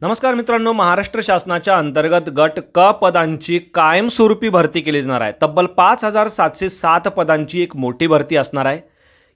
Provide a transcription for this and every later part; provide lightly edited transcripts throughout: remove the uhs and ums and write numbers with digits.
नमस्कार मित्रांनो, महाराष्ट्र शासनाच्या अंतर्गत गट क पदांची कायमस्वरूपी भरती केली जाणार आहे। तब्बल 5707 पदांची एक मोठी भरती असणार आहे।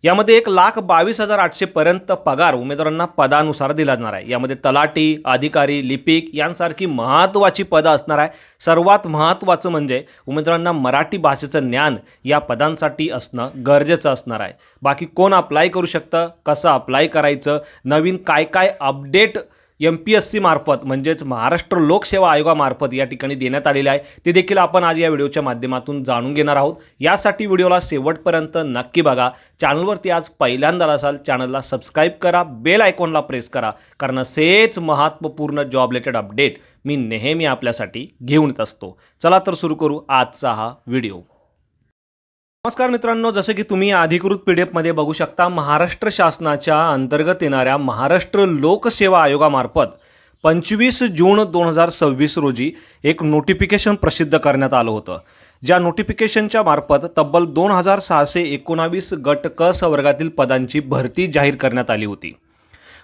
यामध्ये 1,22,800 पर्यंत पगार उमेदवारांना पदानुसार दिला जाणार आहे। यामध्ये तलाठी, अधिकारी, लिपिक यांसारखी महत्त्वाची पदं असणार आहे। सर्वात महत्त्वाचं म्हणजे उमेदवारांना मराठी भाषेचं ज्ञान या पदांसाठी असणं गरजेचं असणार आहे। बाकी कोण अप्लाय करू शकतं, कसं अप्लाय करायचं, नवीन काय काय अपडेट MPSC मार्फत म्हणजेच महाराष्ट्र लोकसेवा आयोगामार्फत या ठिकाणी देण्यात आलेले आहे, ते देखील आपण आज या व्हिडिओच्या माध्यमातून जाणून घेणार आहोत। यासाठी व्हिडिओला शेवटपर्यंत नक्की बघा। चॅनलवरती आज पहिल्यांदा असाल, चॅनलला सबस्क्राईब करा, बेल आयकॉनला प्रेस करा, कारण असेच महत्त्वपूर्ण जॉब रिलेटेड अपडेट मी नेहमी आपल्यासाठी घेऊन येत असतो। चला तर सुरू करू आजचा हा व्हिडिओ। नमस्कार मित्रांनो, जसं की तुम्ही अधिकृत PDF मध्ये बघू शकता, महाराष्ट्र शासनाच्या अंतर्गत येणाऱ्या महाराष्ट्र लोकसेवा आयोगामार्फत 25 जून 2026 रोजी एक नोटिफिकेशन प्रसिद्ध करण्यात आलं होतं। ज्या नोटिफिकेशनच्या मार्फत तब्बल 2619 गट क संवर्गातील पदांची भरती जाहीर करण्यात आली होती।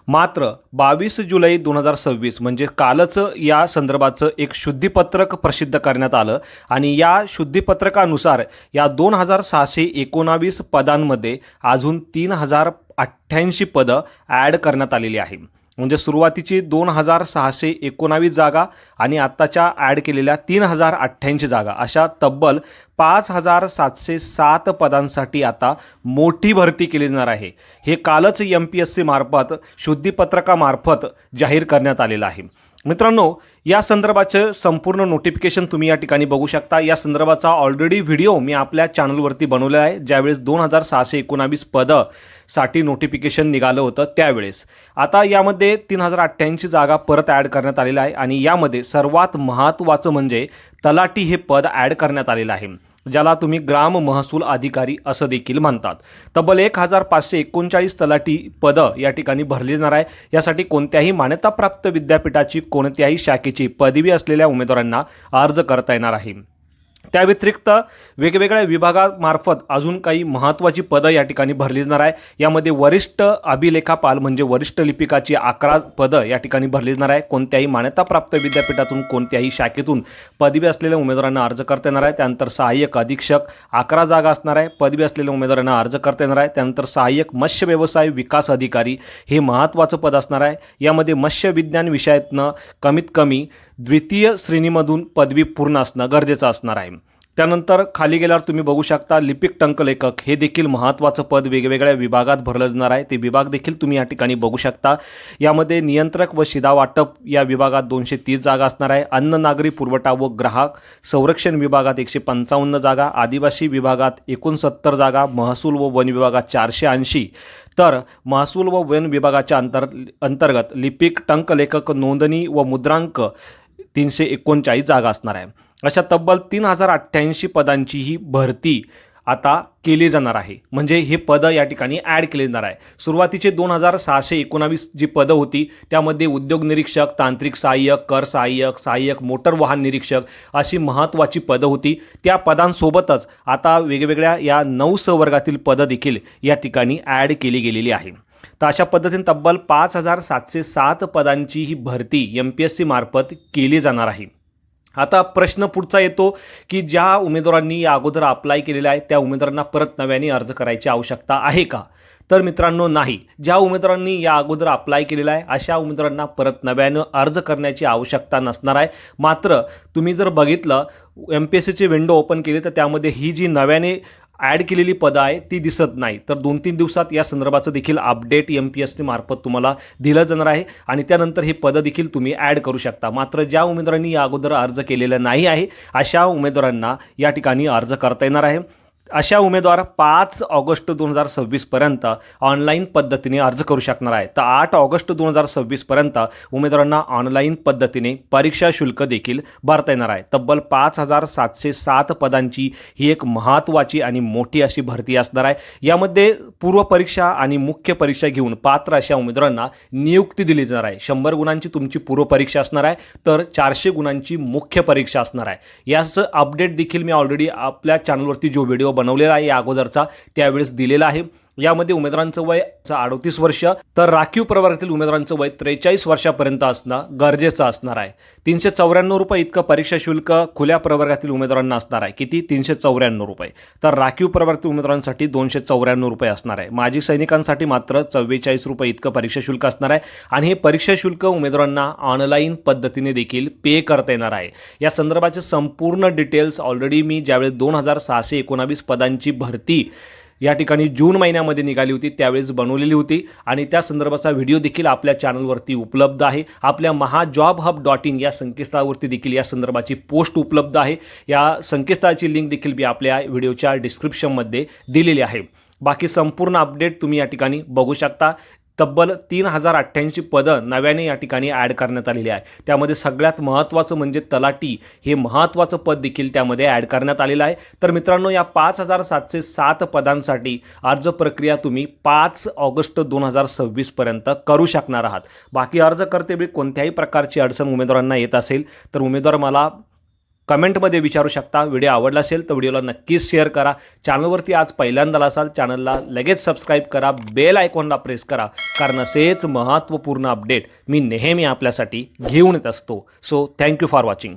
मात्र 22 जुलै 2026 म्हणजे कालच या संदर्भाचं एक शुद्धीपत्रक प्रसिद्ध करण्यात आलं आणि या शुद्धीपत्रकानुसार या 2619 पदांमध्ये अजून 3088 पदं ॲड करण्यात आलेली आहे। म्हणजे सुरुवातीची 2619 जागा आणि आत्ताच्या ॲड केलेल्या 3088 जागा, अशा तब्बल 5707 पदांसाठी आता मोठी भरती केली जाणार आहे। हे कालच MPSC मार्फत शुद्धीपत्रकामार्फत जाहीर करण्यात आलेलं आहे। मित्रांनो, या संदर्भाचे संपूर्ण नोटिफिकेशन तुम्ही या ठिकाणी बघू शकता। या संदर्भाचा ऑलरेडी व्हिडिओ मी आपल्या चॅनलवरती बनवलेला आहे, ज्यावेळेस 2619 पदासाठी नोटिफिकेशन निघालं होतं त्यावेळेस। आता यामध्ये 3088 जागा परत ॲड करण्यात आलेल्या आहे आणि यामध्ये सर्वात महत्त्वाचं म्हणजे तलाठी हे पद ॲड करण्यात आलेलं आहे, ज्याला तुम्ही ग्राम महसूल अधिकारी असं देखील म्हणतात। तब्बल 1539 तलाठी पदं या ठिकाणी भरली जाणार आहे। यासाठी कोणत्याही मान्यताप्राप्त विद्यापीठाची कोणत्याही शाखेची पदवी असलेल्या उमेदवारांना अर्ज करता येणार आहे। त्या व्यतिरिक्त वेगवेगळ्या विभागामार्फत अजून काही महत्त्वाची पदं या ठिकाणी भरली जाणार आहे। यामध्ये वरिष्ठ अभिलेखापाल म्हणजे वरिष्ठ लिपिकाची 11 पदं या ठिकाणी भरली जाणार आहे। कोणत्याही मान्यताप्राप्त विद्यापीठातून कोणत्याही शाखेतून पदवी असलेल्या उमेदवारांना अर्ज करता येणार आहे। त्यानंतर सहाय्यक अधीक्षक 11 जागा असणार आहे, पदवी असलेल्या उमेदवारांना अर्ज करता येणार आहे। त्यानंतर सहाय्यक मत्स्य व्यवसाय विकास अधिकारी हे महत्त्वाचं पद असणार आहे। यामध्ये मत्स्य विज्ञान विषयातनं कमीत कमी द्वितीय श्रेणीमधून पदवी पूर्ण असणं गरजेचं असणार आहे। त्यानंतर खाली गेल्यावर तुम्ही बघू शकता लिपिक टंकलेखक हे देखील महत्त्वाचं पद वेगवेगळ्या विभागात भरलं जाणार आहे। ते विभाग देखील तुम्ही या ठिकाणी बघू शकता। यामध्ये नियंत्रक व शिधा वाटप या विभागात 230 जागा असणार आहे। अन्न नागरी पुरवठा व ग्राहक संरक्षण विभागात 155 जागा, आदिवासी विभागात 69 जागा, महसूल व वन विभागात 480, तर महसूल व वन विभागाच्या अंतर्गत लिपिक टंकलेखक नोंदणी व मुद्रांक 339 जागा असणार आहे। अशा तब्बल 3088 पदांची ही भरती आता केली जाणार आहे। म्हणजे हे पदं या ठिकाणी ॲड केली जाणार आहे। सुरुवातीचे 2619 जी पदं होती त्यामध्ये उद्योग निरीक्षक, तांत्रिक सहाय्यक, कर सहाय्यक, सहाय्यक मोटर वाहन निरीक्षक अशी महत्त्वाची पदं होती। त्या पदांसोबतच आता वेगवेगळ्या या 9 संवर्गातील पदं देखील या ठिकाणी ॲड केली गेलेली आहे। तर अशा पद्धतीने तब्बल 5707 पदांची ही भरती MPSC मार्फत केली जाणार आहे। आता प्रश्न पुढचा येतो की ज्या उमेदवारांनी या अगोदर अप्लाय केलेला आहे त्या उमेदवारांना परत नव्याने अर्ज करायची आवश्यकता आहे का? तर मित्रांनो, नाही। ज्या उमेदवारांनी या अगोदर अप्लाय केलेला आहे अशा उमेदवारांना परत नव्यानं अर्ज करण्याची आवश्यकता नसणार आहे। मात्र तुम्ही जर बघितलं MPSCची विंडो ओपन केली तर त्यामध्ये ही जी नव्याने ॲड केलेली पदं आहे ती दिसत नाही। तर 2-3 दिवसात या संदर्भाचं देखील अपडेट MPSC मार्फत तुम्हाला दिलं जाणार आहे आणि त्यानंतर हे पदं देखील तुम्ही ॲड करू शकता। मात्र ज्या उमेदवारांनी या अगोदर अर्ज केलेला नाही आहे अशा उमेदवारांना या ठिकाणी अर्ज करता येणार आहे। अशा उमेदवार 5 ऑगस्ट 2026 पर्यंत ऑनलाईन पद्धतीने अर्ज करू शकणार आहे। तर 8 ऑगस्ट 2026 पर्यंत उमेदवारांना ऑनलाईन पद्धतीने परीक्षा शुल्क देखील भरता येणार आहे। तब्बल 5707 पदांची ही एक महत्त्वाची आणि मोठी अशी भरती असणार आहे। यामध्ये पूर्वपरीक्षा आणि मुख्य परीक्षा घेऊन पात्र अशा उमेदवारांना नियुक्ती दिली जाणार आहे। 100 गुणांची तुमची पूर्वपरीक्षा असणार आहे, तर 400 गुणांची मुख्य परीक्षा असणार आहे। याचं अपडेट देखील मी ऑलरेडी आपल्या चॅनलवरती जो व्हिडिओ बनवलेला आहे या अगोदरचा त्यावेळेस दिलेला आहे। यामध्ये उमेदवारांचं वय 38 वर्ष तर राखीव प्रवर्गातील उमेदवारांचं वय 43 वर्षापर्यंत असणं गरजेचं असणार आहे. 394 रुपये इतकं परीक्षा शुल्क खुल्या प्रवर्गातील उमेदवारांना असणार आहे. किती? 394 रुपये. तर राखीव प्रवर्गातील उमेदवारांसाठी 294 रुपये असणार आहे. माजी सैनिकांसाठी मात्र 44 रुपये इतकं परीक्षा शुल्क असणार आहे आणि हे परीक्षा शुल्क उमेदवारांना ऑनलाईन पद्धतीने देखील पे करता येणार आहे. या संदर्भाचे संपूर्ण डिटेल्स ऑलरेडी मी ज्यावेळेस 2619 पदांची भरती या ठिकाणी जून महिन्यामध्ये निघाली होती त्यावेळेस बनवलेली होती आणि त्या संदर्भाचा व्हिडिओ देखील आपल्या चॅनलवरती उपलब्ध आहे. आपल्या mahajobhub.in या संकेतस्थळावरती देखील या संदर्भाची पोस्ट उपलब्ध आहे. या संकेतस्थळाची लिंक देखील मी आपल्या व्हिडिओच्या डिस्क्रिप्शनमध्ये दिलेली आहे. बाकी संपूर्ण अपडेट तुम्ही या ठिकाणी बघू शकता. तब्बल 3088 पदं नव्याने या ठिकाणी ॲड करण्यात आलेली आहे. त्यामध्ये सगळ्यात महत्त्वाचं म्हणजे तलाठी हे महत्त्वाचं पद देखील त्यामध्ये ॲड करण्यात आलेलं आहे. तर मित्रांनो, या 5707 पदांसाठी अर्ज प्रक्रिया तुम्ही 5 ऑगस्ट 2026 पर्यंत करू शकणार आहात. बाकी अर्ज करतेवेळी कोणत्याही प्रकारची अडचण उमेदवारांना येत असेल तर उमेदवार मला कमेंटमध्ये विचारू शकता. व्हिडिओ आवडला असेल तर व्हिडिओला नक्कीच शेअर करा. चॅनलवरती आज पहिल्यांदा असाल चॅनलला लगेच सबस्क्राईब करा, बेल आयकॉनला प्रेस करा, कारण असेच महत्त्वपूर्ण अपडेट मी नेहमी आपल्यासाठी घेऊन येत असतो. So thank you for watching.